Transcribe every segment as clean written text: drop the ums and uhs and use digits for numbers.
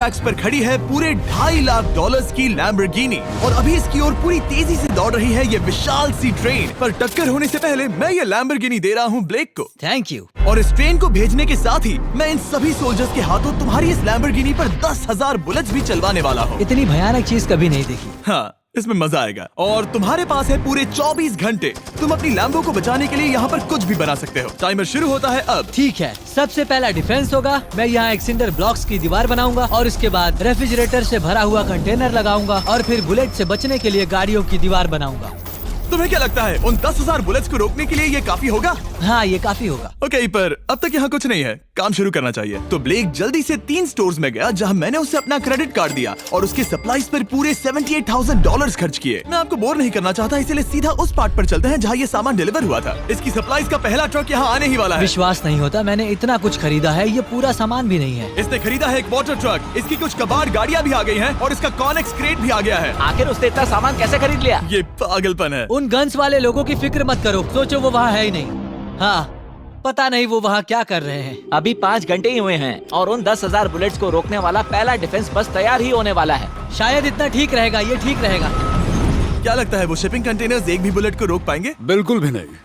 Tracks पर खड़ी है पूरे $2.5 लाख की लैम्बोर्गिनी और अभी इसकी ओर पूरी तेजी से दौड़ रही है ये विशाल सी ट्रेन। पर टक्कर होने से पहले मैं ये लैम्बोर्गिनी दे रहा हूँ ब्लेक को। Thank you. और इस ट्रेन को भेजने के साथ ही मैं इन सभी सोल्जर्स के हाथों तुम्हारी इस लैम्बोर्गिनी पर 10,000 बुलेट्स भी चलवाने वाला हूँ। इतनी भयानक चीज कभी नहीं देखी। हाँ, इसमें मजा आएगा। और तुम्हारे पास है पूरे 24 घंटे। तुम अपनी लैम्बो को बचाने के लिए यहाँ पर कुछ भी बना सकते हो। टाइमर शुरू होता है अब। ठीक है, सबसे पहला डिफेंस होगा। मैं यहाँ एक सिंडर ब्लॉक्स की दीवार बनाऊंगा और इसके बाद रेफ्रिजरेटर से भरा हुआ कंटेनर लगाऊंगा और फिर बुलेट से बचने के लिए गाड़ियों की दीवार बनाऊंगा। तुम्हें क्या लगता है उन 10,000 बुलेट्स को रोकने के लिए ये काफी होगा? हाँ, ये काफी होगा। ओके, पर अब तक यहाँ कुछ नहीं है, काम शुरू करना चाहिए। तो ब्लेक जल्दी से 3 स्टोर्स में गया जहाँ मैंने उसे अपना क्रेडिट कार्ड दिया और उसके सप्लाईज पर पूरे $78,000 खर्च किए। मैं आपको बोर नहीं करना चाहता, इसलिए सीधा उस पार्ट पर चलते हैं जहाँ ये सामान डिलीवर हुआ था। इसकी सप्लाईज का पहला ट्रक यहाँ आने ही वाला है। विश्वास नहीं होता, मैंने इतना कुछ खरीदा है, ये पूरा सामान भी नहीं है। इसने खरीदा है एक वाटर ट्रक, इसकी कुछ कबाड़ गाड़ियाँ भी आ गई है और इसका कॉनेक्स क्रेट भी आ गया है। आखिर उसने इतना सामान कैसे खरीद लिया? ये पागलपन है। उन गन्स वाले लोगों की फिक्र मत करो, सोचो वो वहाँ है ही नहीं। हाँ, पता नहीं वो वहाँ क्या कर रहे हैं। अभी 5 घंटे ही हुए हैं और उन 10,000 बुलेट्स को रोकने वाला पहला डिफेंस बस तैयार ही होने वाला है। शायद इतना ठीक रहेगा, ये ठीक रहेगा। क्या लगता है वो शिपिंग कंटेनर्स एक भी बुलेट को रोक पाएंगे? बिल्कुल भी नहीं।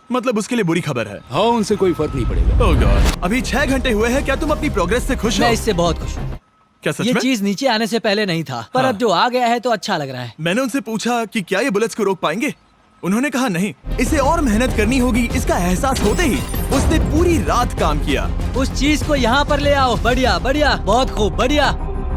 मतलब उसके लिए बुरी खबर है। हाँ, उनसे कोई फर्क नहीं पड़ेगा। ओह गॉड, अभी 6 घंटे हुए हैं। क्या तुम अपनी प्रोग्रेस से खुश हो? मैं इससे बहुत खुश हूँ। क्या सच ये में? चीज नीचे आने से पहले नहीं था, पर अब जो आ गया है तो अच्छा लग रहा है। मैंने उनसे पूछा कि क्या ये बुलेट्स को रोक पाएंगे। उन्होंने कहा नहीं, इसे और मेहनत करनी होगी। इसका एहसास होते ही उसने पूरी रात काम किया। उस चीज को यहाँ पर ले आओ। बढ़िया बढ़िया, बहुत खूब, बढ़िया,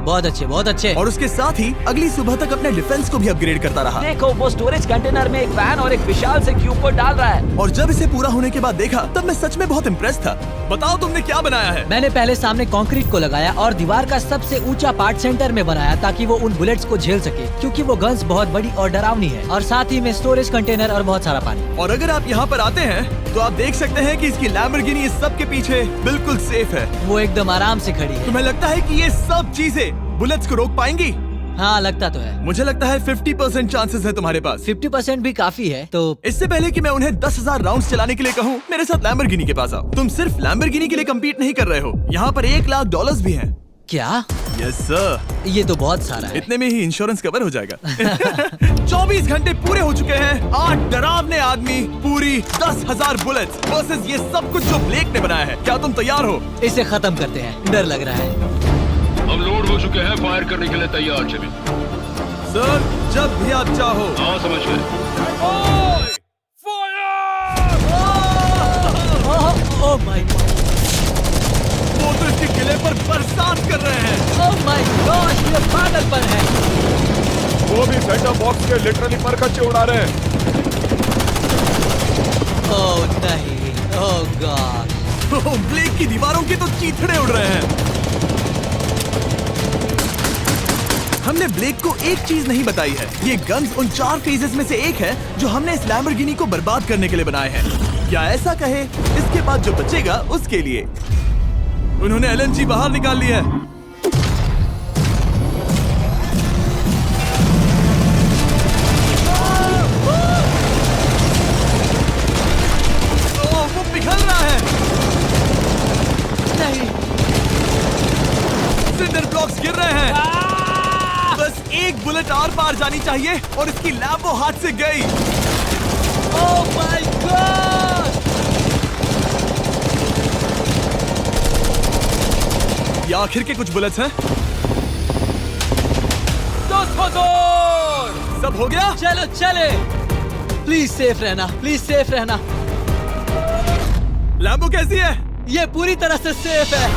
बहुत अच्छे, बहुत अच्छे। और उसके साथ ही अगली सुबह तक अपने डिफेंस को भी अपग्रेड करता रहा। देखो, वो स्टोरेज कंटेनर में एक वैन और एक विशाल से क्यूब को डाल रहा है। और जब इसे पूरा होने के बाद देखा तब मैं सच में बहुत इम्प्रेस था। बताओ तुमने क्या बनाया है? मैंने पहले सामने कंक्रीट को लगाया और दीवार का सबसे ऊंचा पार्ट सेंटर में बनाया ताकि वो उन बुलेट्स को झेल सके, क्योंकि वो गन्स बहुत बड़ी और डरावनी है। और साथ ही में स्टोरेज कंटेनर और बहुत सारा पानी। और अगर आप यहाँ पर आते हैं तो आप देख सकते हैं कि इसकी लैम्बोर्गिनी इस सब के पीछे बिल्कुल सेफ है। वो एकदम आराम से खड़ी है। तुम्हें लगता है कि ये सब चीजें बुलेट्स को रोक पाएंगी? हाँ, लगता तो है। मुझे लगता है 50% चांसेस है तुम्हारे पास। 50% भी काफी है। तो इससे पहले कि मैं उन्हें 10,000 राउंड्स चलाने के लिए कहूँ, मेरे साथ लैम्बोर्गिनी के पास आओ। तुम सिर्फ लैम्बोर्गिनी के लिए कम्पीट नहीं कर रहे हो, यहाँ पर $1 लाख भी हैं। क्या? Yes sir. ये तो बहुत सारा है। इतने में ही इंश्योरेंस कवर हो जाएगा। 24 घंटे पूरे हो चुके हैं। 8 डरावने आदमी, पूरी 10,000 बुलेट्स वर्सेस ये सब कुछ जो ब्लेक ने बनाया है। क्या तुम तैयार हो? इसे खत्म करते हैं, डर लग रहा है। हम लोड हो चुके हैं, फायर करने के लिए तैयार। चलिए सर, जब भी आप चाहो। हाँ, समझ गए। ओह माय गॉड, वो तो इसके किले पर बरसात कर रहे हैं। ओह माय गॉड, ये पागलपन है। वो भी सेटअप बॉक्स के लिटरली पर कच्चे उड़ा रहे हैं। ओह नहीं, ओह गॉड। ब्लेक की दीवारों की तो चीथड़े उड़ रहे हैं। हमने ब्लेक को एक चीज नहीं बताई है, ये गन्स उन 4 फेजेस में से एक है जो हमने इस लैम्बोर्गिनी को बर्बाद करने के लिए बनाए हैं। या ऐसा कहे, इसके बाद जो बचेगा उसके लिए। उन्होंने LNG बाहर निकाल ली है। वो पिघल रहा है। नहीं, सिंडर ब्लॉक्स गिर रहे हैं। बस एक बुलेट आर पार जानी चाहिए और इसकी लैम्बो हाथ से गई। Oh my God. ये आखिर के कुछ बुलेट्स हैं। सब हो गया? चलो चले। प्लीज सेफ रहना, प्लीज सेफ रहना। लैम्बो कैसी है? ये पूरी तरह से सेफ है।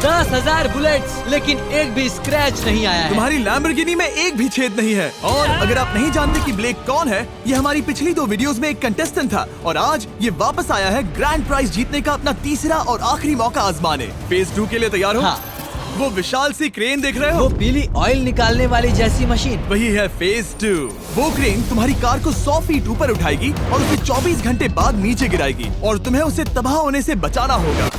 10,000 बुलेट्स, लेकिन एक भी स्क्रैच नहीं आया है। तुम्हारी लैम्बोर्गिनी में एक भी छेद नहीं है। और अगर आप नहीं जानते कि ब्लेक कौन है, ये हमारी पिछली 2 वीडियोस में एक कंटेस्टेंट था और आज ये वापस आया है ग्रैंड प्राइज जीतने का अपना तीसरा और आखिरी मौका आजमाने। फेज 2 के लिए तैयार हो? हाँ। वो विशाल सी क्रेन देख रहे हो? वो पीली ऑयल निकालने वाली जैसी मशीन। वही है फेज 2। वो क्रेन तुम्हारी कार को 100 फीट ऊपर उठाएगी और उसे 24 घंटे बाद नीचे गिराएगी और तुम्हें उसे तबाह होने से बचाना होगा।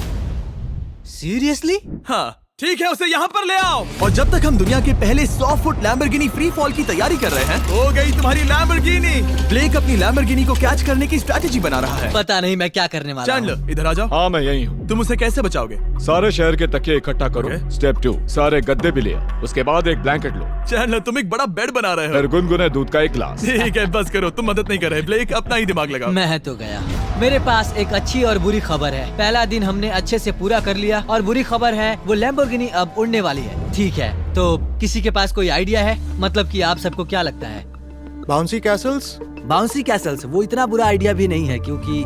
सीरियसली? हाँ, ठीक है, उसे यहाँ पर ले आओ। और जब तक हम दुनिया के पहले 100 फुट लैम्बोर्गिनी फ्री फॉल की तैयारी कर रहे हैं, हो गई तुम्हारी लैम्बोर्गिनी। ब्लेक अपनी लैम्बोर्गिनी को कैच करने की स्ट्रैटेजी बना रहा है। पता नहीं मैं क्या करने वाला हूँ। चैंडलर इधर आ जाओ। हाँ, मैं यही हूँ। तुम उसे कैसे बचाओगे? सारे शहर के तकिए इकट्ठा करो। स्टेप 2, सारे गद्दे भी ले आओ। उसके बाद एक ब्लैंकेट लो। चैंडलर तुम एक बड़ा बेड बना रहे हो। फिर गुनगुने दूध का एक गिलास। ठीक है, बस करो, तुम मदद नहीं कर रहे। ब्लेक अपना ही दिमाग लगाओ। मैं तो गया। मेरे पास एक अच्छी और बुरी खबर है। पहला दिन हमने अच्छे से पूरा कर लिया और बुरी खबर है वो लैम्बोर्गिनी अब उड़ने वाली है। ठीक है, तो किसी के पास कोई आइडिया है? मतलब कि आप सबको क्या लगता है? Bouncy Castle's? बाउंसी कैसल्स वो इतना बुरा आइडिया भी नहीं है, क्योंकि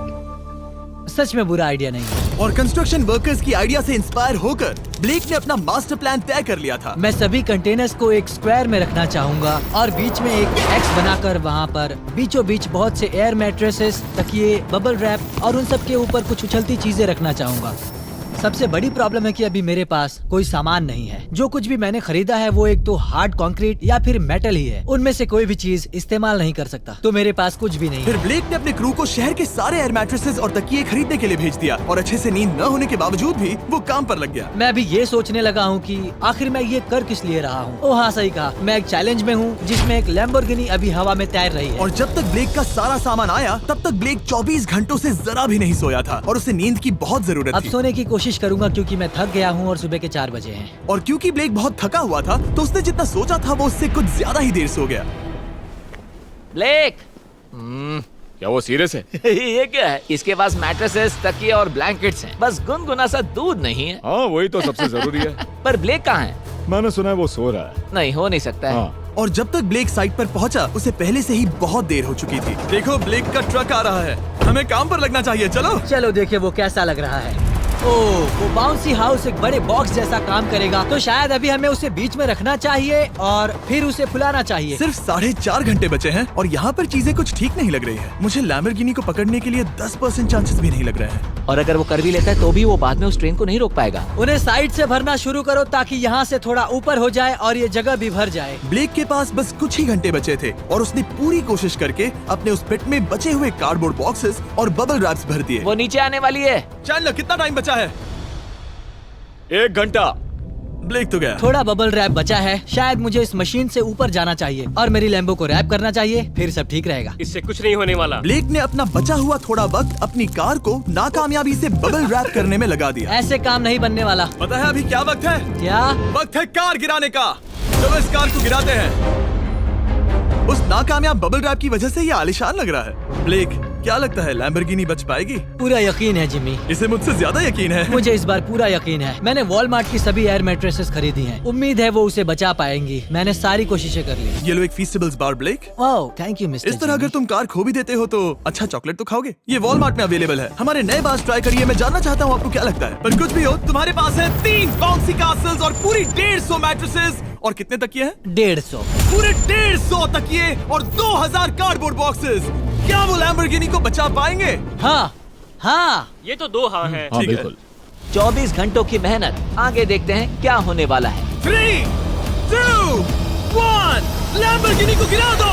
सच में बुरा आइडिया नहीं है। और कंस्ट्रक्शन वर्कर्स की आइडिया से इंस्पायर होकर ब्लेक ने अपना मास्टर प्लान तय कर लिया था। मैं सभी कंटेनर्स को एक स्क्वायर में रखना चाहूंगा और बीच में एक एक्स बनाकर वहाँ पर बीचों बीच बहुत से एयर मैट्रेसेस, तकिए, बबल रैप और उन सब के ऊपर कुछ उछलती चीजें रखना चाहूंगा। सबसे बड़ी प्रॉब्लम है कि अभी मेरे पास कोई सामान नहीं है। जो कुछ भी मैंने खरीदा है वो एक तो हार्ड कंक्रीट या फिर मेटल ही है। उनमें से कोई भी चीज इस्तेमाल नहीं कर सकता, तो मेरे पास कुछ भी नहीं फिर है। ब्लेक ने अपने क्रू को शहर के सारे एयर मैट्रेसेस और तकिए खरीदने के लिए भेज दिया और अच्छे से नींद न होने के बावजूद भी वो काम पर लग गया। मैं अभी ये सोचने लगा हूँ कि आखिर मैं ये कर किस लिए रहा हूँ। ओह हाँ, सही कहा। मैं एक चैलेंज में हूँ जिसमें एक लैम्बोर्गिनी अभी हवा में तैर रही है। और जब तक ब्लेक का सारा सामान आया तब तक ब्लेक 24 घंटों से जरा भी नहीं सोया था और उसे नींद की बहुत जरूरत अब थी। सोने की कोशिश करूंगा क्योंकि मैं थक गया हूँ और सुबह के 4 बजे हैं। और क्योंकि ब्लेक बहुत थका हुआ था तो उसने जितना सोचा था वो उससे कुछ ज्यादा ही देर सो गया। ब्लेक क्या वो सीरियस है? ये क्या है? इसके पास मैट्रेसेस, तकिए और ब्लैंकेट्स हैं। बस गुनगुना सा दूध नहीं है। हाँ, वही तो सबसे जरूरी है। पर ब्लेक कहाँ है? मैंने सुना है वो सो रहा है। नहीं, हो नहीं सकता है। हाँ, और जब तक ब्लेक साइट पर पहुंचा उसे पहले से ही बहुत देर हो चुकी थी। देखो, ब्लेक का ट्रक आ रहा है, हमें काम पर लगना चाहिए। चलो चलो देखिए वो कैसा लग रहा है। ओह, वो बाउंसी हाउस एक बड़े बॉक्स जैसा काम करेगा, तो शायद अभी हमें उसे बीच में रखना चाहिए और फिर उसे फुलाना चाहिए। सिर्फ 4.5 घंटे बचे हैं और यहाँ पर चीजें कुछ ठीक नहीं लग रही है। मुझे लैम्बोर्गिनी को पकड़ने के लिए 10% चांसेस भी नहीं लग रहे हैं। और अगर वो कर भी लेता है तो भी वो बाद में उस ट्रेन को नहीं रोक पाएगा। उन्हें साइड से भरना शुरू करो ताकि यहाँ से थोड़ा ऊपर हो जाए और ये जगह भी भर जाए। ब्लेक के पास बस कुछ ही घंटे बचे थे और उसने पूरी कोशिश करके अपने उस पिट में बचे हुए कार्डबोर्ड बॉक्सेस और बबल रैप्स भर दिए। वो नीचे आने वाली है। चैंडलर, कितना टाइम बचा है? 1 घंटा। ब्लेक तो गया। थोड़ा बबल रैप बचा है। शायद मुझे इस मशीन से ऊपर जाना चाहिए और मेरी लैम्बो को रैप करना चाहिए, फिर सब ठीक रहेगा। इससे कुछ नहीं होने वाला। ब्लेक ने अपना बचा हुआ थोड़ा वक्त अपनी कार को नाकामयाबी से बबल रैप करने में लगा दिया। ऐसे काम नहीं बनने वाला। पता है अभी क्या वक्त है? क्या? वक्त है कार गिराने का। चलो इस कार को गिराते हैं। उस नाकामयाब बबल रैप की वजह से ये आलिशान लग रहा है। ब्लेक, क्या लगता है लैम्बोर्गिनी बच पाएगी? पूरा यकीन है जिमी। इसे मुझसे ज्यादा यकीन है। मुझे इस बार पूरा यकीन है। मैंने वॉलमार्ट की सभी एयर मैट्रेसेस खरीदी हैं। उम्मीद है वो उसे बचा पाएंगी। मैंने सारी कोशिशें कर ली। ये लो एक फीस्टेबल्स बार ब्लेक। ओह, थैंक यू मिस्टर इस तरह अगर तुम कार खो भी देते हो तो अच्छा चॉकलेट तो खाओगे। ये वॉलमार्ट में अवेलेबल है। हमारे नए बार्स ट्राई करिए। मैं जानना चाहता हूँ आपको क्या लगता है। पर कुछ भी हो, तुम्हारे पास है 3 बाउंसी कासल्स और पूरी 150 मैट्रेसेस और कितने तकिए हैं? 150। पूरे 150 तकिए और 2000 कार्डबोर्ड बॉक्सेस। क्या वो लैम्बोर्गिनी को बचा पाएंगे? हाँ हाँ। ये तो 2 हाँ हैं। हाँ, ठीक है। बिल्कुल। 24 घंटों की मेहनत। आगे देखते हैं क्या होने वाला है। 3, 2, 1 लैम्बोर्गिनी को गिरा दो।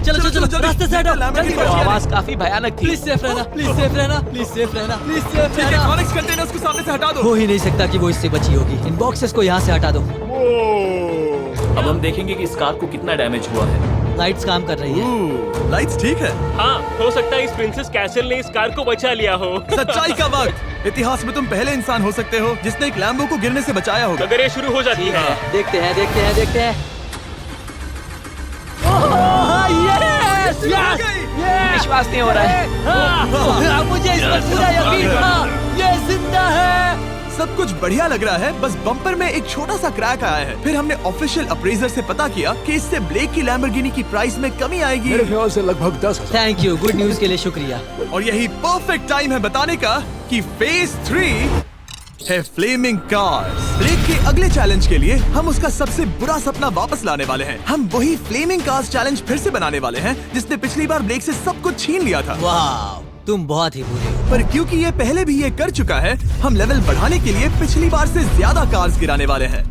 चलो चलो चलो, रास्ते से हटो। लैम्बोर्गिनी जल्दी को वो करो। आवाज काफी भयानक थी। प्लीज सेफ रहना, प्लीज सेफ रहना, प्लीज सेफ रहना, प्लीज सेफ ठीक है, रहना। कॉनिक्स कंटेनर्स को सामने से हटा दो। हो ही नहीं सकता कि वो इससे बची होगी। इन बॉक्सेस को यहाँ से हटा दो। अब हम देखेंगे कि इस कार को कितना डैमेज हुआ है। लाइट्स काम कर रही है। लाइट्स ठीक है। हाँ, हो सकता है इस प्रिंसेस कैसल ने इस कार को बचा लिया हो। सच्चाई का वक्त। इतिहास में तुम पहले इंसान हो सकते हो जिसने एक लैम्बो को गिरने से बचाया होगा। अगर ये शुरू हो जाती है। देखते हैं देखते हैं देखते हैं। ओह, यस, यस, यस। विश्वास नहीं हो रहा है। हाँ, मुझे इस पर पूरा यकीन था। ये जिंदा है। सब कुछ बढ़िया लग रहा है, बस बम्पर में एक छोटा सा क्रैक आया है। फिर हमने ऑफिशियल अप्रेजर से पता किया कि इससे ब्लेक की लैम्बोर्गिनी की प्राइस में कमी आएगी। मेरे ख्याल से लगभग 10,000। थैंक यू, गुड न्यूज के लिए शुक्रिया। और यही परफेक्ट टाइम है बताने का कि फेज 3 है फ्लेमिंग कार्स। ब्लेक के अगले चैलेंज के लिए हम उसका सबसे बुरा सपना वापस लाने वाले हैं। हम वही फ्लेमिंग कार्स चैलेंज फिर से बनाने वाले हैं जिसने पिछली बार ब्लेक से सब कुछ छीन लिया था। वाह, तुम बहुत ही बुरे हो। पर क्योंकि ये पहले भी ये कर चुका है, हम लेवल बढ़ाने के लिए पिछली बार से ज्यादा कार्स गिराने वाले हैं।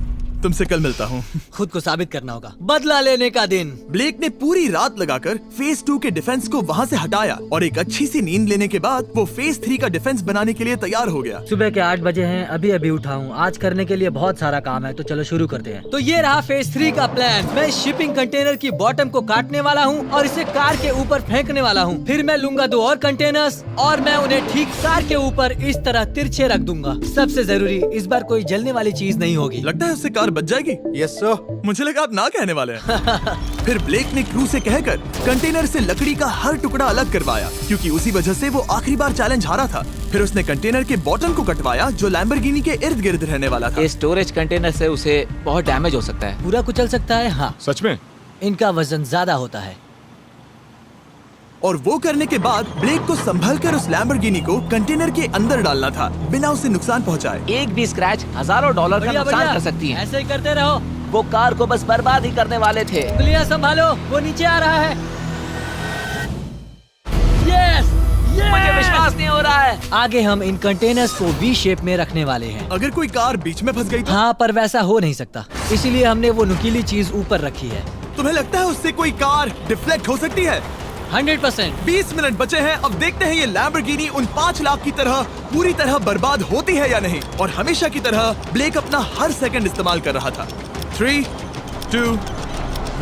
तुमसे कल मिलता हूँ। खुद को साबित करना होगा। बदला लेने का दिन। ब्लेक ने पूरी रात लगाकर फेज 2 के डिफेंस को वहाँ से हटाया और एक अच्छी सी नींद लेने के बाद वो फेज 3 का डिफेंस बनाने के लिए तैयार हो गया। सुबह के 8 बजे हैं, अभी अभी उठा हूँ। आज करने के लिए बहुत सारा काम है, तो चलो शुरू करते हैं। तो ये रहा फेज 3 का प्लान। मैं शिपिंग कंटेनर की बॉटम को काटने वाला हूँ और इसे कार के ऊपर फेंकने वाला हूँ। फिर मैं लूंगा 2 और कंटेनर्स और मैं उन्हें ठीक कार के ऊपर इस तरह तिरछे रख दूंगा। सबसे जरूरी, इस बार कोई जलने वाली चीज नहीं होगी। लगता है उससे कार बच जाएगी। Yes sir. मुझे लगा आप ना कहने वाले हैं। फिर ब्लेक ने क्रू से कहकर कंटेनर से लकड़ी का हर टुकड़ा अलग करवाया, क्योंकि उसी वजह से वो आखिरी बार चैलेंज हारा था। फिर उसने कंटेनर के बॉटम को कटवाया जो लैम्बोर्गिनी के इर्द गिर्द रहने वाला था। इस स्टोरेज कंटेनर से उसे बहुत डैमेज हो सकता है। पूरा कुचल सकता है। हाँ, सच में? इनका वजन ज्यादा होता है। और वो करने के बाद ब्लेक को संभलकर उस लैम्बोर्गिनी को कंटेनर के अंदर डालना था बिना उसे नुकसान पहुंचाए। एक भी स्क्रैच हजारों डॉलर का बढ़िया, नुकसान बढ़िया। कर सकती है। ऐसे ही करते रहो। वो कार को बस बर्बाद ही करने वाले थे। उंगलियां संभालो, वो नीचे आ रहा है। यस, मुझे विश्वास नहीं हो रहा है। आगे हम इन कंटेनर्स को वी शेप में रखने वाले हैं। अगर कोई कार बीच में फंस गई तो? हाँ, पर वैसा हो नहीं सकता, इसीलिए हमने वो नुकीली चीज ऊपर रखी है। तुम्हें लगता है उससे कोई कार डिफ्लेक्ट हो सकती है? 100%। 20 मिनट बचे हैं। अब देखते हैं ये लैम्बोर्गिनी उन 5 लाख की तरह पूरी तरह बर्बाद होती है या नहीं। और हमेशा की तरह ब्लेक अपना हर सेकंड इस्तेमाल कर रहा था। 3, 2,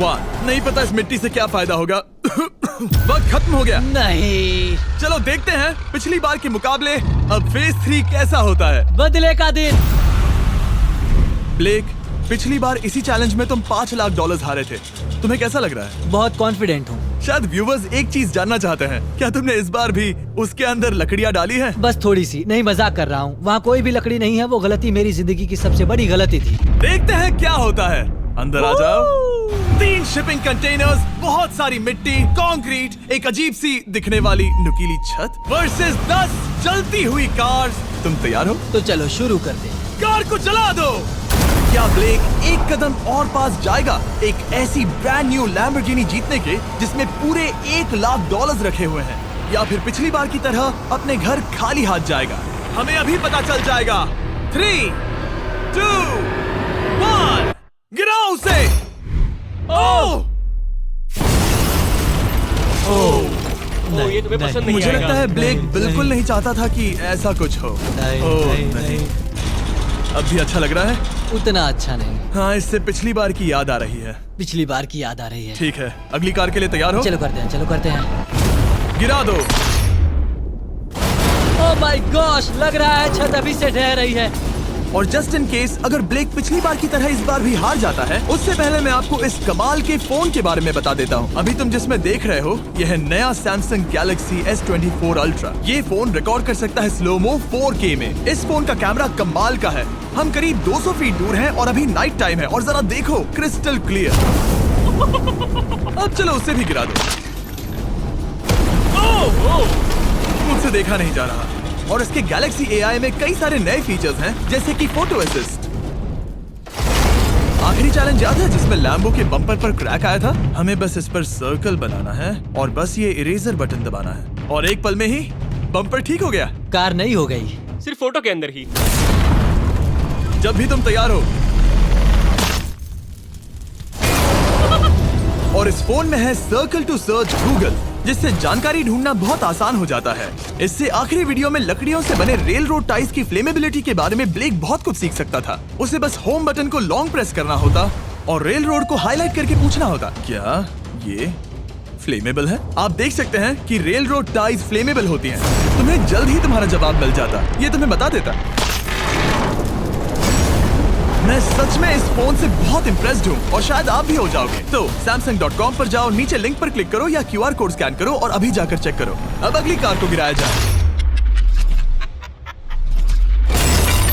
1। नहीं पता इस मिट्टी से क्या फायदा होगा। वक्त खत्म हो गया। नहीं, चलो देखते हैं पिछली बार के मुकाबले अब फेज 3 कैसा होता है। बदले का दिन। ब्लेक, पिछली बार इसी चैलेंज में तुम $5 लाख हारे थे। तुम्हें कैसा लग रहा है? बहुत कॉन्फिडेंट हूँ। शायद व्यूवर्स एक चीज जानना चाहते हैं, क्या तुमने इस बार भी उसके अंदर लकड़ियाँ डाली हैं? बस थोड़ी सी, नहीं मजाक कर रहा हूँ। वहाँ कोई भी लकड़ी नहीं है। वो गलती मेरी जिंदगी की सबसे बड़ी गलती थी। देखते हैं क्या होता है। अंदर आ जाओ। 3 शिपिंग कंटेनर्स, बहुत सारी मिट्टी, कंक्रीट, एक अजीब सी दिखने वाली नुकीली छत वर्सेस 10 जलती हुई कार्स। तुम तैयार हो? तो चलो शुरू करते हैं। कार को चला दो। क्या ब्लेक एक कदम और पास जाएगा एक ऐसी ब्रांड न्यू लैम्बोर्गिनी जीतने के जिसमें पूरे $1 लाख रखे हुए हैं, या फिर पिछली बार की तरह अपने घर खाली हाथ जाएगा? हमें अभी पता चल जाएगा। 3, 2, 1, गिराओ उसे। ओह! ओ, ये तुम्हें पसंद नहीं मुझे आएगा। लगता है ब्लेक बिल्कुल नहीं चाहता था कि ऐसा कुछ हो। ओह, नहीं। अब भी अच्छा लग रहा है? उतना अच्छा नहीं। हाँ, इससे पिछली बार की याद आ रही है। पिछली बार की याद आ रही है। ठीक है, अगली कार के लिए तैयार हो? चलो करते हैं, चलो करते हैं। गिरा दो। ओह माय गॉश, लग रहा है छत अभी से ढह रही है। और जस्ट इन केस अगर ब्लेक पिछली बार की तरह इस बार भी हार जाता है, उससे पहले मैं आपको इस कमाल के फोन के बारे में बता देता हूँ। अभी तुम जिसमें देख रहे हो, यह है नया सैमसंग गैलेक्सी S24 अल्ट्रा। ये फोन रिकॉर्ड कर सकता है स्लोमो 4K में। इस फोन का कैमरा कमाल का है। हम करीब 200 फीट दूर हैं और अभी नाइट टाइम है और जरा देखो, क्रिस्टल क्लियर। अब चलो उसे भी गिरा दो। मुझसे देखा नहीं जा रहा। और इसके गैलेक्सी AI में कई सारे नए फीचर्स हैं, जैसे कि फोटो असिस्ट। आखिरी चैलेंज याद है जिसमें लैम्बो के बम्पर पर क्रैक आया था? हमें बस इस पर सर्कल बनाना है और बस ये इरेजर बटन दबाना है और एक पल में ही बम्पर ठीक हो गया। कार नहीं हो गई, सिर्फ फोटो के अंदर ही। जब भी तुम तैयार हो। और इस फोन में है सर्कल टू सर्च गूगल, जिससे जानकारी ढूंढना बहुत आसान हो जाता है। इससे आखिरी वीडियो में लकड़ियों से बने रेल रोड टाइज की फ्लेमेबिलिटी के बारे में ब्लेक बहुत कुछ सीख सकता था। उसे बस होम बटन को लॉन्ग प्रेस करना होता और रेल रोड को हाईलाइट करके पूछना होता, क्या ये फ्लेमेबल है? आप देख सकते हैं कि रेल रोड टाइज फ्लेमेबल होती हैं। तुम्हें जल्द ही तुम्हारा जवाब मिल जाता। ये तुम्हें बता देता। मैं सच में इस फोन से बहुत इम्प्रेस्ड हूँ और शायद आप भी हो जाओगे। तो Samsung.com पर जाओ, नीचे लिंक पर क्लिक करो या QR कोड स्कैन करो और अभी जाकर चेक करो। अब अगली कार को गिराया जाए।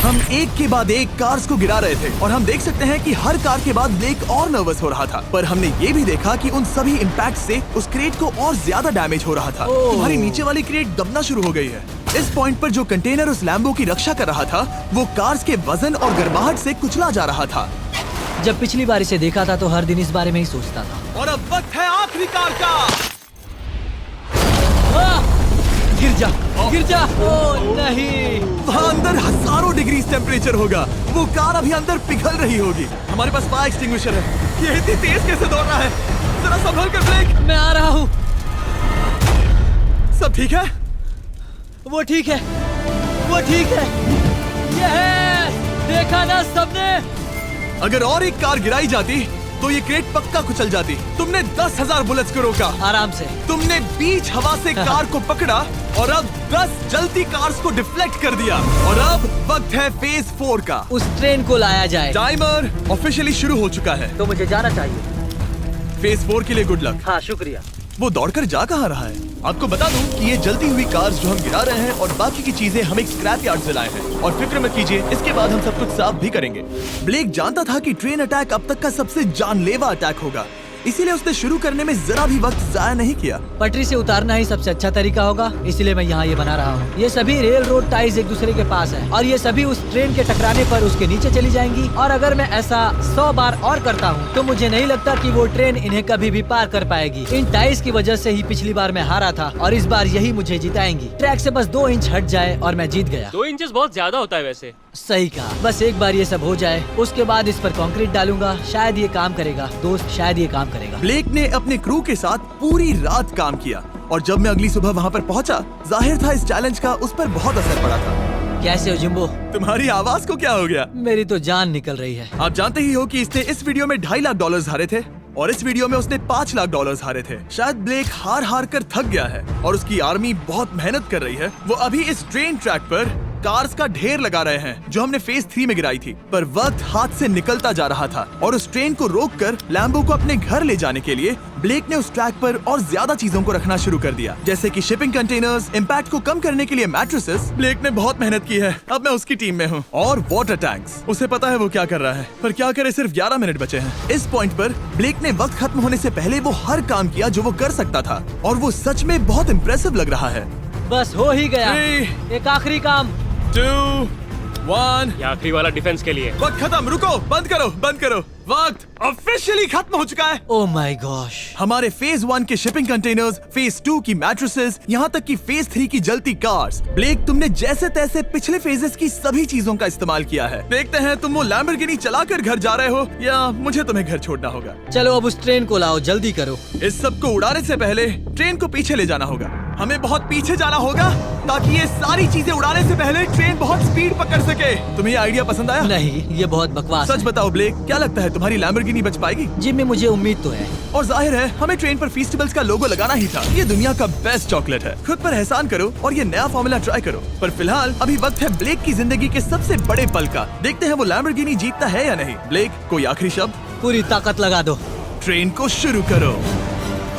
हम एक के बाद एक कार्स को गिरा रहे थे और हम देख सकते हैं कि हर कार के बाद ब्लेक और नर्वस हो रहा था, पर हमने ये भी देखा कि उन सभी इम्पैक्ट से उस क्रेट को और ज्यादा डैमेज हो रहा था। तुम्हारी नीचे वाली क्रेट दबना शुरू हो गई है। इस पॉइंट पर जो कंटेनर उस लैम्बो की रक्षा कर रहा था, वो कार्स के वजन और गर्माहट से कुचला जा रहा था। जब पिछली बार इसे देखा था तो हर दिन इस बारे में ही सोचता था। और अब वक्त है आखिरी कार का। गिर जा। गिर जा। ओ नहीं। वहाँ अंदर हजारों डिग्री टेम्परेचर होगा। वो कार अभी अंदर पिघल रही होगी। हमारे पास फायर एक्सटिंग्विशर है। ये इतनी तेज कैसे दौड़ रहा है? जरा संभल कर ब्लेक। मैं आ रहा हूँ। सब ठीक है? वो ठीक है, वो ठीक है। ये है, देखा ना सबने। अगर और एक कार गिराई जाती तो ये क्रेट पक्का कुचल जाती। तुमने 10,000 बुलेट्स को रोका। आराम से। तुमने बीच हवा से कार को पकड़ा और अब 10 जलती कार्स को डिफ्लेक्ट कर दिया। और अब वक्त है फेज 4 का। उस ट्रेन को लाया जाए। टाइमर ऑफिशियली शुरू हो चुका है। तो मुझे जाना चाहिए। फेज 4 के लिए गुड लक। हाँ, शुक्रिया। वो दौड़कर जा कहाँ रहा है? आपको बता दूं कि ये जलती हुई कार्स जो हम गिरा रहे हैं और बाकी की चीजें हम एक स्क्रैप यार्ड से लाए हैं। और फिक्र मत कीजिए, इसके बाद हम सब कुछ साफ भी करेंगे। ब्लेक जानता था कि ट्रेन अटैक अब तक का सबसे जानलेवा अटैक होगा, इसीलिए उसने शुरू करने में जरा भी वक्त जाया नहीं किया। पटरी से उतारना ही सबसे अच्छा तरीका होगा, इसलिए मैं यहाँ ये बना रहा हूँ। ये सभी रेल रोड टाइज एक दूसरे के पास है और ये सभी उस ट्रेन के टकराने पर उसके नीचे चली जाएंगी। और अगर मैं ऐसा 100 बार और करता हूँ तो मुझे नहीं लगता कि वो ट्रेन इन्हें कभी भी पार कर पाएगी। इन टाइज की वजह से ही पिछली बार मैं हारा था और इस बार यही मुझे जिताएंगी। ट्रैक से बस 2 इंच हट जाए और मैं जीत गया। 2 इंचेस बहुत ज्यादा होता है वैसे। सही कहा। बस एक बार ये सब हो जाए, उसके बाद इस पर कंक्रीट डालूंगा। शायद ये काम करेगा दोस्त, शायद ये काम करेगा। ब्लेक ने अपने क्रू के साथ पूरी रात काम किया और जब मैं अगली सुबह वहाँ पर पहुँचा, जाहिर था इस चैलेंज का उस पर बहुत असर पड़ा था। कैसे हो जिम्बो? तुम्हारी आवाज को क्या हो गया? मेरी तो जान निकल रही है। आप जानते ही हो कि इसने इस वीडियो में $2.5 लाख हारे थे और इस वीडियो में उसने $5 लाख हारे थे। शायद ब्लेक हार हार कर थक गया है और उसकी आर्मी बहुत मेहनत कर रही है। वो अभी इस ट्रेन ट्रैक पर कार्स का ढेर लगा रहे हैं जो हमने फेज 3 में गिराई थी। पर वक्त हाथ से निकलता जा रहा था और उस ट्रेन को रोककर लैम्बो को अपने घर ले जाने के लिए ब्लेक ने उस ट्रैक पर और ज्यादा चीजों को रखना शुरू कर दिया, जैसे कि शिपिंग कंटेनर्स, इम्पैक्ट को कम करने के लिए मैट्रेसेस। ब्लेक ने बहुत मेहनत की है, अब मैं उसकी टीम में हूँ। और वाटर टैंक्स, उसे पता है वो क्या कर रहा है, पर क्या करे, सिर्फ 11 मिनट बचे हैं। इस पॉइंट पर ब्लेक ने वक्त खत्म होने से पहले वो हर काम किया जो वो कर सकता था और वो सच में बहुत इम्प्रेसिव लग रहा है। बस हो ही गया। 3, एक आखिरी काम। 2, 1। ये आखिरी वाला डिफेंस के लिए। वक्त खत्म, रुको, बंद करो, बंद करो। वक्त ऑफिशियली खत्म हो चुका है। Oh my gosh. हमारे फेज 1 के शिपिंग कंटेनर्स, फेज 2 की मैट्रेसेस, यहाँ तक कि फेज 3 की जलती कार्स। ब्लेक, तुमने जैसे तैसे पिछले फेजेस की सभी चीजों का इस्तेमाल किया है। देखते हैं तुम वो लैम्बोर्गिनी चलाकर घर जा रहे हो या मुझे तुम्हें घर छोड़ना होगा। चलो अब उस ट्रेन को लाओ, जल्दी करो। इस सब को उड़ाने से पहले ट्रेन को पीछे ले जाना होगा। हमें बहुत पीछे जाना होगा ताकि ये सारी चीजें उड़ाने से पहले ट्रेन बहुत स्पीड पकड़ सके। तुम्हें ये आइडिया पसंद आया? नहीं, ये बहुत बकवास सच है। बताओ ब्लेक, क्या लगता है तुम्हारी लैम्बोर्गिनी बच पाएगी? जिम में मुझे उम्मीद तो है। और जाहिर है हमें ट्रेन पर फेस्टिवल्स का लोगो लगाना ही था। ये दुनिया का बेस्ट चॉकलेट है। खुद पर एहसान करो और ये नया फॉर्मूला ट्राई करो। पर फिलहाल अभी वक्त है ब्लेक की जिंदगी के सबसे बड़े पल का। देखते हैं वो लैम्बोर्गिनी जीतता है या नहीं। ब्लेक, कोई आखिरी शब्द? पूरी ताकत लगा दो। ट्रेन को शुरू करो।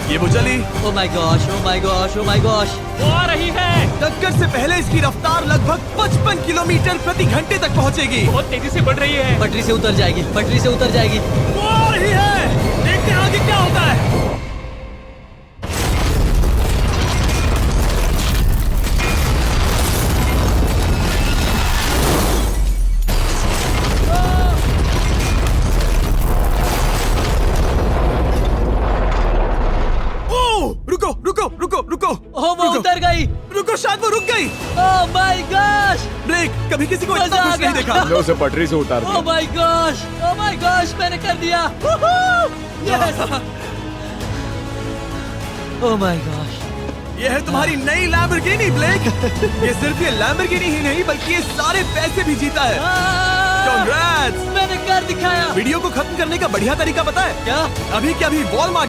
ये वो चली। Oh my gosh, oh my gosh, oh my gosh. वो आ रही है। टक्कर से पहले इसकी रफ्तार लगभग 55 किलोमीटर प्रति घंटे तक पहुंचेगी। बहुत तेजी से बढ़ रही है। पटरी से उतर जाएगी, पटरी से उतर जाएगी। वो आ रही है। देखते हैं आगे क्या होता है। रुको रुको रुको रुको। ओह, वो रुको, उतर गई। रुको, शायद वो रुक गई। Oh my gosh. ब्लेक, कभी किसी को इतना मजा आ खुश नहीं गया। देखा। हमने उसे पटरी से उतार ओह दिया। My gosh, oh my gosh, मैंने कर दिया। यस। Oh my gosh. ये है तुम्हारी नई लैम्बोर्गिनी ब्लेक। ये सिर्फ ये लैम्बोर्गिनी ही नहीं बल्कि ये सारे पैसे भी जीता है। Congrats! मैंने कर दिखाया। वीडियो को खत्म करने का बढ़िया तरीका पता है क्या? अभी के अभी वॉलमार्ट